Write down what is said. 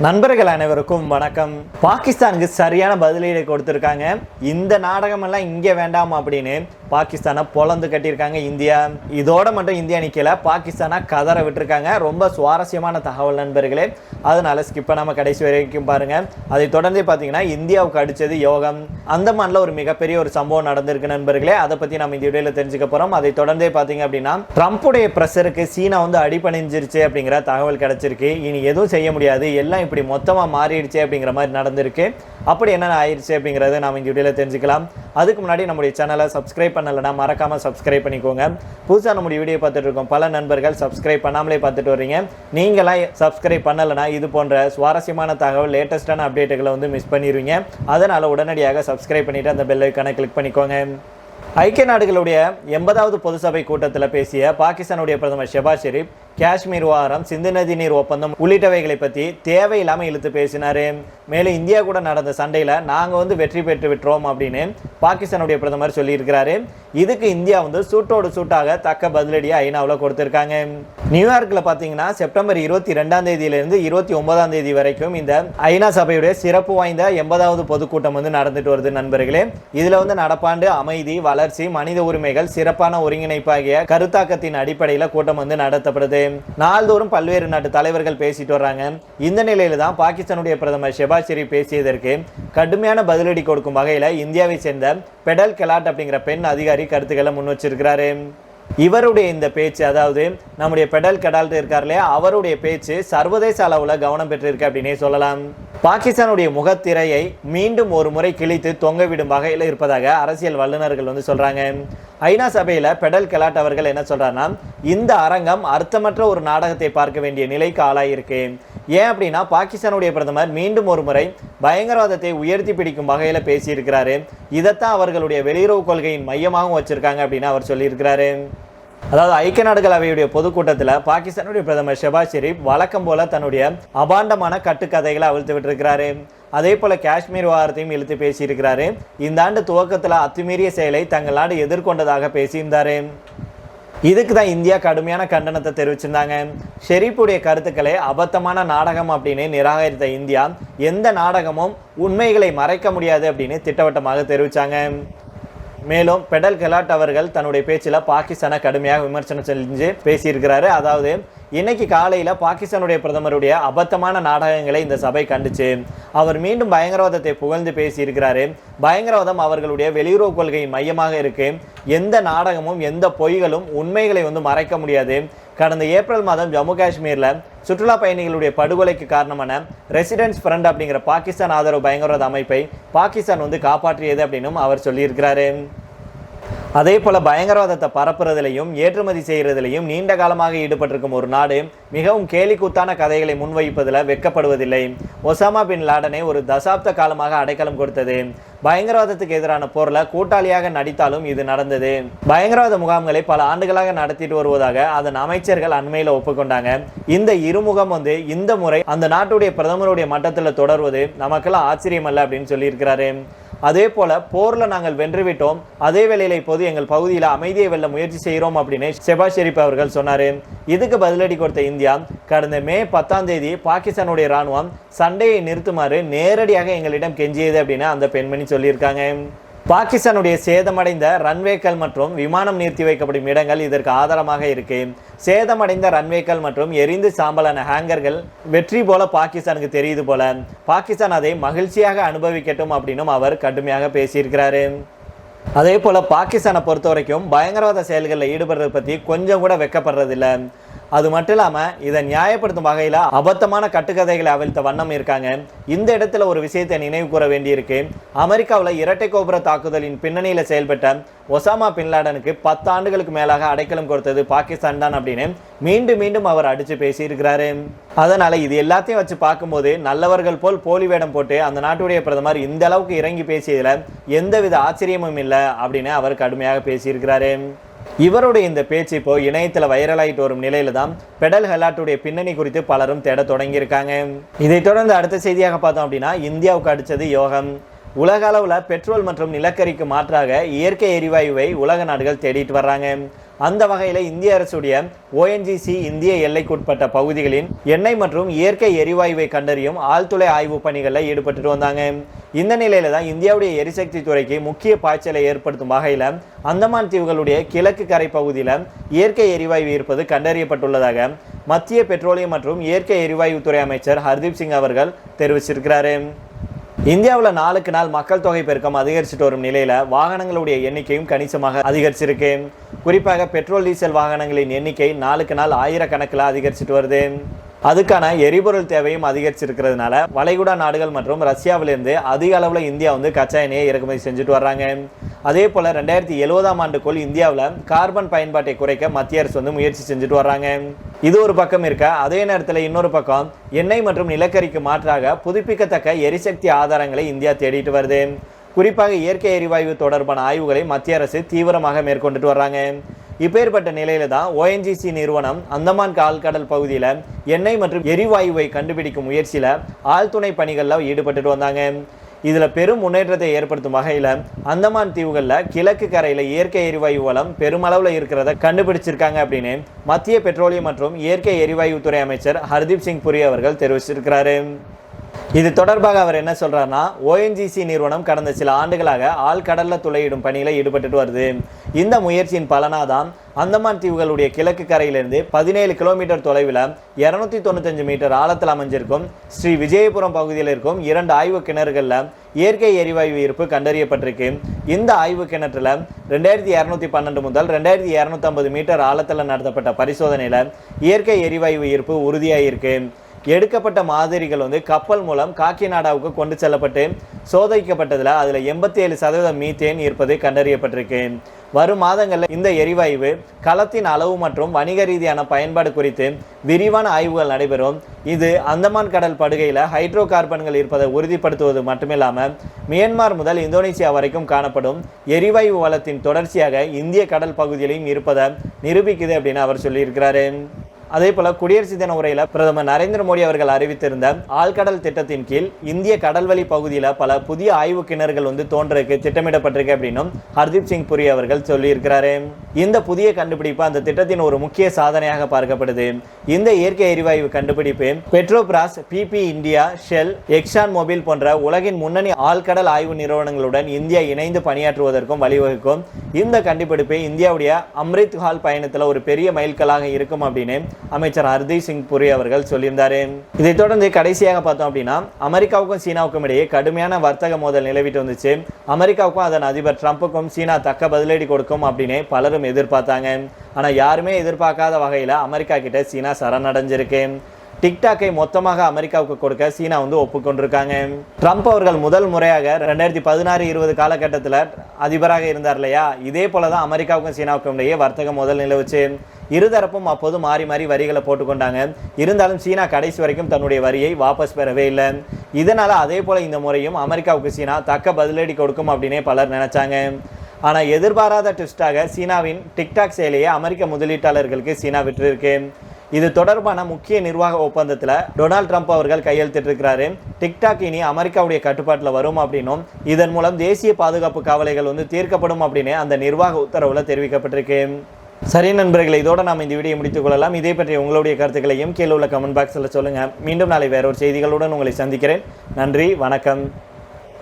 நண்பர்கள் அனைவருக்கும் வணக்கம். பாகிஸ்தானுக்கு சரியான பதிலீடு கொடுத்துருக்காங்க. இந்த நாடகமெல்லாம் இங்கே வேண்டாம் அப்படின்னு பாகிஸ்தானை பொலந்து கட்டியிருக்காங்க இந்தியா. இதோட மட்டும் இந்தியா நிற்கல, பாகிஸ்தானை கதற விட்டுருக்காங்க. ரொம்ப சுவாரஸ்யமான தகவல் நண்பர்களே, அதனால ஸ்கிப் பண்ணாமல் கடைசி வரைக்கும் பாருங்க. அதை தொடர்ந்து பார்த்தீங்கன்னா இந்தியாவுக்கு அடித்தது யோகம். அந்தமான்ல ஒரு மிகப்பெரிய ஒரு சம்பவம் நடந்திருக்கு நண்பர்களே. அதை பற்றி நம்ம இந்த வீடியோவில் தெரிஞ்சுக்க போகிறோம். அதை தொடர்ந்தே பார்த்தீங்க அப்படின்னா ட்ரம்ப்புடைய ப்ரெஷருக்கு சீனா அடிபணிஞ்சிருச்சு அப்படிங்கிற தகவல் கிடைச்சிருக்கு. இனி எதுவும் செய்ய முடியாது, எல்லாம் இப்படி மொத்தமாக மாறிடுச்சு அப்படிங்கிற மாதிரி நடந்திருக்கு. அப்படி என்ன ஆயிடுச்சு அப்படிங்கிறத நாம் இந்த வீடியோவில் தெரிஞ்சுக்கலாம். அதுக்கு முன்னாடி நம்முடைய சேனலை சப்ஸ்கிரைப் பண்ணலைன்னா மறக்காமல் சப்ஸ்கிரைப் பண்ணிக்கோங்க. புதுசாக நம்முடைய வீடியோ பார்த்துட்டு இருக்கோம் பல நண்பர்கள் சப்ஸ்கிரைப் பண்ணாமலே பார்த்துட்டு வரீங்க. நீங்களாம் சப்ஸ்கிரைப் பண்ணலைன்னா இது போன்ற சுவாரஸ்யமான தகவல் லேட்டஸ்டான அப்டேட்டுகளை மிஸ் பண்ணிடுவீங்க. அதனால் உடனடியாக சப்ஸ்கிரைப் பண்ணிவிட்டு அந்த பெல் ஐக்கானை கிளிக் பண்ணிக்கோங்க. ஐக்கிய நாடுகளுடைய 80வது பொதுசபை கூட்டத்தில் பேசிய பாகிஸ்தானுடைய பிரதமர் ஷெபாஸ் ஷெரீப் காஷ்மீர் விவகாரம், சிந்து நதி நீர் ஒப்பந்தம் உள்ளிட்டவைகளை பற்றி தேவையில்லாமல் இழுத்து பேசினார். மேலும் இந்தியா கூட நடந்த சண்டையில் நாங்கள் வெற்றி பெற்று விட்டுறோம் அப்படின்னு பாகிஸ்தானுடைய பிரதமர் சொல்லியிருக்கிறாரு. இதுக்கு இந்தியா சூட்டோடு சூட்டாக தக்க பதிலடியை ஐநாவில் கொடுத்துருக்காங்க. நியூயார்க்கில் பார்த்தீங்கன்னா செப்டம்பர் 22ஆம் தேதியிலிருந்து 29ஆம் தேதி வரைக்கும் இந்த ஐநா சபையுடைய சிறப்பு வாய்ந்த 80வது பொதுக்கூட்டம் நடந்துட்டு வருது நண்பர்களே. இதில் நடப்பாண்டு அமைதி, வளர்ச்சி, மனித உரிமைகள், சிறப்பான ஒருங்கிணைப்பு ஆகிய கருத்தாக்கத்தின் அடிப்படையில் கூட்டம் நடத்தப்படுது. நாள்தோறும் பல்வேறு நாட்டு தலைவர்கள் பேசிட்டு வர்றாங்க. இந்த நிலையில தான் பாகிஸ்தானுடைய பிரதமர் ஷெபாஸ் ஷெரீப் பேசியதற்கு கடுமையான பதிலடி கொடுக்கும் வகையில் இந்தியாவை சேர்ந்த பெடல் கெலாட் அப்படிங்கிற பெண் அதிகாரி கருத்துக்களை முன் வச்சிருக்கிறாரு. இவருடைய இந்த பேச்சு, அதாவது நம்முடைய பெடல் கெடால்ட் இருக்கார் இல்லையா, அவருடைய பேச்சு சர்வதேச அளவில் கவனம் பெற்றிருக்கு அப்படின்னே சொல்லலாம். பாகிஸ்தானுடைய முகத்திரையை மீண்டும் ஒரு முறை கிழித்து தொங்கவிடும் வகையில் இருப்பதாக அரசியல் வல்லுநர்கள் சொல்றாங்க. ஐநா சபையில் பெடல் கெலாட் அவர்கள் என்ன சொல்றாருன்னா, இந்த அரங்கம் அர்த்தமற்ற ஒரு நாடகத்தை பார்க்க வேண்டிய நிலைக்கு ஆளாயிருக்கு. ஏன் அப்படின்னா பாகிஸ்தானுடைய பிரதமர் மீண்டும் ஒரு முறை பயங்கரவாதத்தை உயர்த்தி பிடிக்கும் வகையில் பேசியிருக்கிறாரு. இதைத்தான் அவர்களுடைய வெளியுறவு கொள்கையின் மையமாகவும் வச்சிருக்காங்க அப்படின்னு அவர் சொல்லியிருக்கிறாரு. அதாவது ஐக்கிய நாடுகள் அவையுடைய பொதுக்கூட்டத்தில் பாகிஸ்தானுடைய பிரதமர் ஷெபாஸ் ஷெரீப் வழக்கம் போல தன்னுடைய அபாண்டமான கட்டுக்கதைகளை அவிழ்த்து விட்டுருக்கிறாரு. அதே போல காஷ்மீர் விவகாரத்தையும் இழுத்து பேசியிருக்கிறாரு. இந்த ஆண்டு துவக்கத்தில் அத்துமீறிய செயலை தங்கள் நாடு எதிர்கொண்டதாக பேசியிருந்தாரு. இதுக்கு தான் இந்தியா கடுமையான கண்டனத்தை தெரிவிச்சிருந்தாங்க. ஷெரீப்புடைய கருத்துக்களை அபத்தமான நாடகம் அப்படின்னு நிராகரித்த இந்தியா, எந்த நாடகமும் உண்மைகளை மறைக்க முடியாது அப்படின்னு திட்டவட்டமாக தெரிவித்தாங்க. மேலும் பெடல் கெலாட் அவர்கள் தன்னுடைய பேச்சில் பாகிஸ்தானை கடுமையாக விமர்சனம் செஞ்சு பேசியிருக்கிறாரு. அதாவது இன்னைக்கு காலையில் பாகிஸ்தானுடைய பிரதமருடைய அபத்தமான நாடகங்களை இந்த சபை கண்டுச்சு. அவர் மீண்டும் பயங்கரவாதத்தை புகழ்ந்து பேசியிருக்கிறாரு. பயங்கரவாதம் அவர்களுடைய வெளியுறவு கொள்கையின் மையமாக இருக்கு. எந்த நாடகமும் எந்த பொய்களும் உண்மைகளை மறைக்க முடியாது. கடந்த ஏப்ரல் மாதம் ஜம்மு காஷ்மீரில் சுற்றுலா பயணிகளுடைய படுகொலைக்கு காரணமான ரெசிடென்ட்ஸ் ஃப்ரண்ட் அப்படிங்கிற பாகிஸ்தான் ஆதரவு பயங்கரவாத அமைப்பை பாகிஸ்தான் காப்பாற்றியது அப்படின்னும் அவர் சொல்லியிருக்கிறாரு. அதே போல பயங்கரவாதத்தை பரப்புறதிலையும் ஏற்றுமதி செய்கிறதிலையும் நீண்ட காலமாக ஈடுபட்டிருக்கும் ஒரு நாடு மிகவும் கேலிக்கூத்தான கதைகளை முன்வைப்பதில் வெட்கப்படுவதில்லை. ஒசாமா பின் லாடனை ஒரு தசாப்த காலமாக அடைக்கலம் கொடுத்தது. பயங்கரவாதத்துக்கு எதிரான போரில் கூட்டாளியாக நடித்தாலும் இது நடந்தது. பயங்கரவாத முகாம்களை பல ஆண்டுகளாக நடத்திட்டு வருவதாக அதன் அமைச்சர்கள் அண்மையில் ஒப்புக்கொண்டாங்க. இந்த இருமுகம் இந்த முறை அந்த நாட்டுடைய பிரதமருடைய மட்டத்தில் தொடர்வது நமக்கெல்லாம் ஆச்சரியம் அல்ல அப்படின்னு சொல்லியிருக்கிறாரு. அதே போல போரில் நாங்கள் வென்றுவிட்டோம், அதே வேளையில் இப்போது எங்கள் பகுதியில் அமைதியை வெல்ல முயற்சி செய்கிறோம் அப்படின்னு ஷெபாஸ் ஷெரீப் அவர்கள் சொன்னார். இதுக்கு பதிலடி கொடுத்த இந்தியா கடந்த மே 10ஆம் தேதி பாகிஸ்தானுடைய இராணுவம் சண்டையை நிறுத்துமாறு நேரடியாக எங்களிடம் கெஞ்சியது அப்படின்னு அந்த பெண்மணி சொல்லியிருக்காங்க. பாகிஸ்தானுடைய சேதமடைந்த ரன்வேக்கள் மற்றும் விமானம் நிறுத்தி வைக்கப்படும் இடங்கள் இதற்கு ஆதாரமாக இருக்கு. சேதமடைந்த ரன்வேக்கள் மற்றும் எரிந்து சாம்பலான ஹேங்கர்கள் வெற்றி போல பாகிஸ்தானுக்கு தெரியுது போல, பாகிஸ்தான் அதை மகிழ்ச்சியாக அனுபவிக்கட்டும் அப்படின்னும் அவர் கடுமையாக பேசியிருக்கிறாரு. அதே போல பாகிஸ்தானை பொறுத்த வரைக்கும் பயங்கரவாத செயல்களில் ஈடுபடுறதை பற்றி கொஞ்சம் கூட வெட்கப்படுறதில்லை. அது மட்டும் இல்லாமல் இதை நியாயப்படுத்தும் வகையில் அபத்தமான கட்டுக்கதைகளை அவிழ்த்த வண்ணம் இருக்காங்க. இந்த இடத்துல ஒரு விஷயத்தை நினைவு கூற வேண்டியிருக்கு. அமெரிக்காவில் இரட்டை கோபுர தாக்குதலின் பின்னணியில் செயல்பட்ட ஒசாமா பின் லாடனுக்கு 10 ஆண்டுகளுக்கு மேலாக அடைக்கலம் கொடுத்தது பாகிஸ்தான் தான் அப்படின்னு மீண்டும் மீண்டும் அவர் அடித்து பேசியிருக்கிறாரு. அதனால இது எல்லாத்தையும் வச்சு பார்க்கும்போது நல்லவர்கள் போல் போலி வேடம் போட்டு அந்த நாட்டுடைய பிரதமர் இந்த அளவுக்கு இறங்கி பேசியதில் எந்தவித ஆச்சரியமும் இல்லை அப்படின்னு அவர் கடுமையாக பேசியிருக்கிறாரு. இவருடைய இந்த பேச்சு இப்போ இணையத்தில் வைரலாகிட்டு வரும் நிலையில தான் பெடல் கெலாட்டுடைய பின்னணி குறித்து பலரும் தேட தொடங்கியிருக்காங்க. இதைத் தொடர்ந்து அடுத்த செய்தியாக பார்த்தோம் அப்படின்னா இந்தியாவுக்கு அடித்தது யோகம். உலக அளவில் பெட்ரோல் மற்றும் நிலக்கரிக்கு மாற்றாக இயற்கை எரிவாயுவை உலக நாடுகள் தேடிட்டு வர்றாங்க. அந்த வகையில் இந்திய அரசுடைய ஓஎன்ஜிசி இந்திய எல்லைக்குட்பட்ட பகுதிகளின் எண்ணெய் மற்றும் இயற்கை எரிவாயுவை கண்டறியும் ஆழ்துளை ஆய்வு பணிகளில் ஈடுபட்டு வந்தாங்க. இந்த நிலையில தான் இந்தியாவுடைய எரிசக்தி துறைக்கு முக்கிய பாய்ச்சலை ஏற்படுத்தும் வகையில் அந்தமான் தீவுகளுடைய கிழக்கு கரை பகுதியில் இயற்கை எரிவாயு இருப்பது கண்டறியப்பட்டுள்ளதாக மத்திய பெட்ரோலியம் மற்றும் இயற்கை எரிவாயு துறை அமைச்சர் ஹர்தீப் சிங் அவர்கள் தெரிவிச்சிருக்கிறாரு. இந்தியாவில் நாளுக்கு நாள் மக்கள் தொகை பெருக்கம் அதிகரிச்சுட்டு வரும் நிலையில் வாகனங்களுடைய எண்ணிக்கையும் கணிசமாக அதிகரிச்சிருக்கு. குறிப்பாக பெட்ரோல் டீசல் வாகனங்களின் எண்ணிக்கை நாளுக்கு நாள் ஆயிரக்கணக்கில் அதிகரிச்சுட்டு வருது. அதுக்கான எரிபொருள் தேவையும் அதிகரிச்சிருக்கிறதுனால வளைகுடா நாடுகள் மற்றும் ரஷ்யாவிலிருந்து அதிக அளவில் இந்தியா கச்சா எண்ணெயை இறக்குமதி செஞ்சுட்டு வர்றாங்க. அதே போல் 2070ஆம் ஆண்டுக்குள் இந்தியாவில் கார்பன் பயன்பாட்டை குறைக்க மத்திய அரசு முயற்சி செஞ்சுட்டு வர்றாங்க. இது ஒரு பக்கம் இருக்க, அதே நேரத்தில் இன்னொரு பக்கம் எண்ணெய் மற்றும் நிலக்கரிக்கு மாற்றாக புதுப்பிக்கத்தக்க எரிசக்தி ஆதாரங்களை இந்தியா தேடிட்டு வருது. குறிப்பாக இயற்கை எரிவாயு தொடர்பான ஆய்வுகளை மத்திய அரசு தீவிரமாக மேற்கொண்டுட்டு வர்றாங்க. இப்பேற்பட்ட நிலையில தான் ஓஎன்ஜிசி நிறுவனம் அந்தமான் ஆழ்கடல் பகுதியில் எண்ணெய் மற்றும் எரிவாயுவை கண்டுபிடிக்கும் முயற்சியில் ஆழ்துணை பணிகளில் ஈடுபட்டு வந்தாங்க. இதில் பெரும் முன்னேற்றத்தை ஏற்படுத்தும் வகையில் அந்தமான் தீவுகளில் கிழக்கு கரையில் இயற்கை எரிவாயு வளம் பெருமளவில் இருக்கிறத கண்டுபிடிச்சிருக்காங்க அப்படின்னு மத்திய பெட்ரோலியம் மற்றும் இயற்கை எரிவாயு துறை அமைச்சர் ஹர்தீப் சிங் புரி அவர்கள் தெரிவிச்சிருக்கிறாரு. இது தொடர்பாக அவர் என்ன சொல்றாருன்னா, ஓஎன்ஜிசி நிறுவனம் கடந்த சில ஆண்டுகளாக ஆழ்கடல்ல துளையிடும் பணியில் ஈடுபட்டு வருது. இந்த முயற்சியின் பலனாதான் அந்தமான் தீவுகளுடைய கிழக்கு கரையிலிருந்து 17 கிலோமீட்டர் தொலைவில் 295 மீட்டர் ஆழத்தில் அமைஞ்சிருக்கும் ஸ்ரீ விஜயபுரம் பகுதியில் இருக்கும் 2 ஆய்வு கிணறுகளில் இயற்கை எரிவாயு இருப்பு கண்டறியப்பட்டிருக்கு. இந்த ஆய்வு கிணற்றுல 2212 முதல் 2250 மீட்டர் ஆழத்தில் நடத்தப்பட்ட பரிசோதனையில் இயற்கை எரிவாயு இருப்பு உறுதியாயிருக்கு. எடுக்கப்பட்ட மாதிரிகள் கப்பல் மூலம் காக்கிநாடாவுக்கு கொண்டு செல்லப்பட்டு சோதிக்கப்பட்டதில் அதில் 87% மீத்தேன் இருப்பது கண்டறியப்பட்டிருக்கு. வரும் மாதங்களில் இந்த எரிவாயு களத்தின் அளவு மற்றும் வணிக ரீதியான பயன்பாடு குறித்து விரிவான ஆய்வுகள் நடைபெறும். இது அந்தமான் கடல் படுகையில் ஹைட்ரோ கார்பன்கள் இருப்பதை உறுதிப்படுத்துவது மட்டுமில்லாமல் மியான்மர் முதல் இந்தோனேசியா வரைக்கும் காணப்படும் எரிவாயு வளத்தின் தொடர்ச்சியாக இந்திய கடல் பகுதியிலையும் இருப்பதை நிரூபிக்குது அப்படின்னு அவர் சொல்லியிருக்கிறாரு. அதே போல குடியரசு தின உரையில் பிரதமர் நரேந்திர மோடி அவர்கள் அறிவித்திருந்த ஆழ்கடல் திட்டத்தின் கீழ் இந்திய கடல்வழி பகுதியில் பல புதிய ஆய்வு கிணறுகள் தோன்றக்கு திட்டமிடப்பட்டிருக்கு அப்படின்னும் ஹர்தீப் சிங் புரி அவர்கள் சொல்லியிருக்கிறாரு. இந்த புதிய கண்டுபிடிப்பு அந்த திட்டத்தின் ஒரு முக்கிய சாதனையாக பார்க்கப்படுது. இந்த இயற்கை எரிவாயு கண்டுபிடிப்பு Petrobras, BP India, Shell, Exxon Mobil போன்ற உலகின் முன்னணி ஆழ்கடல் ஆய்வு நிறுவனங்களுடன் இந்தியா இணைந்து பணியாற்றுவதற்கும் வழிவகுக்கும். இந்த கண்டுபிடிப்பு இந்தியாவுடைய அம்ரித் ஹால் பயணத்தில் ஒரு பெரிய மைல்கல்லாக இருக்கும் அப்படின்னு அமைச்சர் ஹர்தீப் சிங் புரி அவர்கள் சொல்லியிருந்தாரு. இதை தொடர்ந்து கடைசியாக பார்த்தோம் அப்படின்னா, அமெரிக்காவுக்கும் சீனாவுக்கும் இடையே கடுமையான வர்த்தக மோதல் நிலவிட்டு வந்துச்சு. அமெரிக்காவுக்கும் அதன் அதிபர் ட்ரம்புக்கும் சீனா தக்க பதிலடி கொடுக்கும் அப்படின்னு பலரும் எதிர்பார்த்தாங்க. ஆனால் யாருமே எதிர்பார்க்காத வகையில் அமெரிக்கா கிட்ட சீனா சரணடைஞ்சிருக்கு. டிக்டாக்கை மொத்தமாக அமெரிக்காவுக்கு கொடுக்க சீனா ஒப்புக்கொண்டிருக்காங்க. ட்ரம்ப் அவர்கள் முதல் முறையாக 2016-20 காலகட்டத்தில் அதிபராக இருந்தார் இல்லையா, இதே போல தான் அமெரிக்காவுக்கும் சீனாவுக்கும் இடையே வர்த்தக மோதல் நிலவுச்சு. இருதரப்பும் அப்போது மாறி மாறி வரிகளை போட்டுக்கொண்டாங்க. இருந்தாலும் சீனா கடைசி வரைக்கும் தன்னுடைய வரியை வாபஸ் பெறவே இல்லை. இதனால அதே போல இந்த முறையும் அமெரிக்காவுக்கு சீனா தக்க பதிலடி கொடுக்கும் அப்படின்னே பலர் நினைச்சாங்க. ஆனால் எதிர்பாராத ட்விஸ்டாக சீனாவின் டிக்டாக் செயலியை அமெரிக்க முதலீட்டாளர்களுக்கு சீனா விட்டிருக்கு. இது தொடர்பான முக்கிய நிர்வாக ஒப்பந்தத்தில் டொனால்ட் ட்ரம்ப் அவர்கள் கையெழுத்திட்டிருக்கிறாரு. டிக்டாக் இனி அமெரிக்காவுடைய கட்டுப்பாட்டில் வரும் அப்படின்னும் இதன் மூலம் தேசிய பாதுகாப்பு கவலைகள் தீர்க்கப்படும் அப்படின்னு அந்த நிர்வாக உத்தரவில் தெரிவிக்கப்பட்டிருக்கு. சரி நண்பர்களே, இதோட நாம் இந்த வீடியோ முடித்துக் கொள்ளலாம். இதே பற்றி உங்களுடைய கருத்துக்களையும் கீழே உள்ள கமெண்ட் பாக்ஸில் சொல்லுங்கள். மீண்டும் நாளை வேறொரு செய்திகளுடன் உங்களை சந்திக்கிறேன். நன்றி, வணக்கம்.